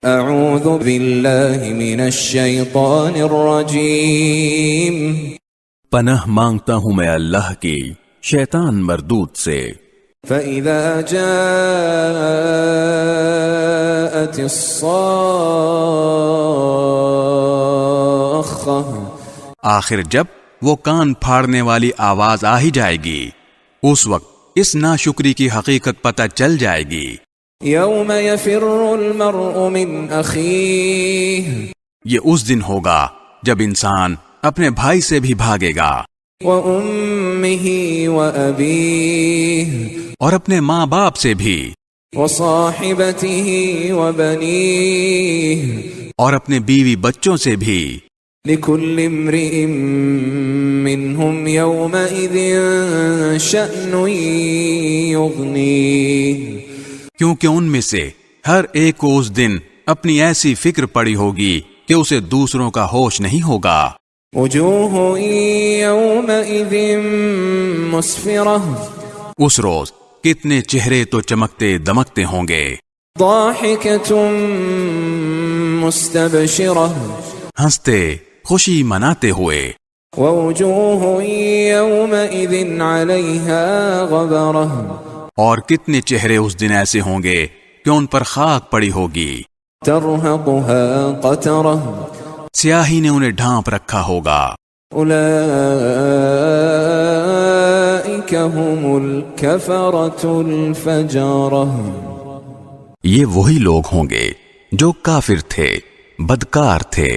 اعوذ باللہ من الشیطان الرجیم، پناہ مانگتا ہوں میں اللہ کی شیطان مردود سے۔ فَإِذَا جَاءَتِ الصَّاخَّةُ، آخر جب وہ کان پھاڑنے والی آواز آ ہی جائے گی، اس وقت اس ناشکری کی حقیقت پتہ چل جائے گی۔ یوم یفر المرء من اخیہ، یہ اس دن ہوگا جب انسان اپنے بھائی سے بھی بھاگے گا، وَأُمِّهِ وَأَبِيهِ، اور اپنے ماں باپ سے بھی، وَصَاحِبَتِهِ وَبَنِيهِ، اور اپنے بیوی بچوں سے بھی۔ لِكُلِّ امْرِئٍ مِّنْهُمْ يَوْمَئِذٍ شَأْنٌ يُغْنِيهِ، کیونکہ ان میں سے ہر ایک کو اس دن اپنی ایسی فکر پڑی ہوگی کہ اسے دوسروں کا ہوش نہیں ہوگا۔ وجوہ یومئذ مسفرہ، اس روز کتنے چہرے تو چمکتے دمکتے ہوں گے، ضاحکۃ مستبشرہ، ہنستے خوشی مناتے ہوئے۔ ووجوہ یومئذ علیہا غبرہ، اور کتنے چہرے اس دن ایسے ہوں گے کہ ان پر خاک پڑی ہوگی، ترہقها قترہ، سیاہی نے انہیں ڈھانپ رکھا ہوگا۔ اولئک هم الکفرۃ الفجرہ، یہ وہی لوگ ہوں گے جو کافر تھے، بدکار تھے۔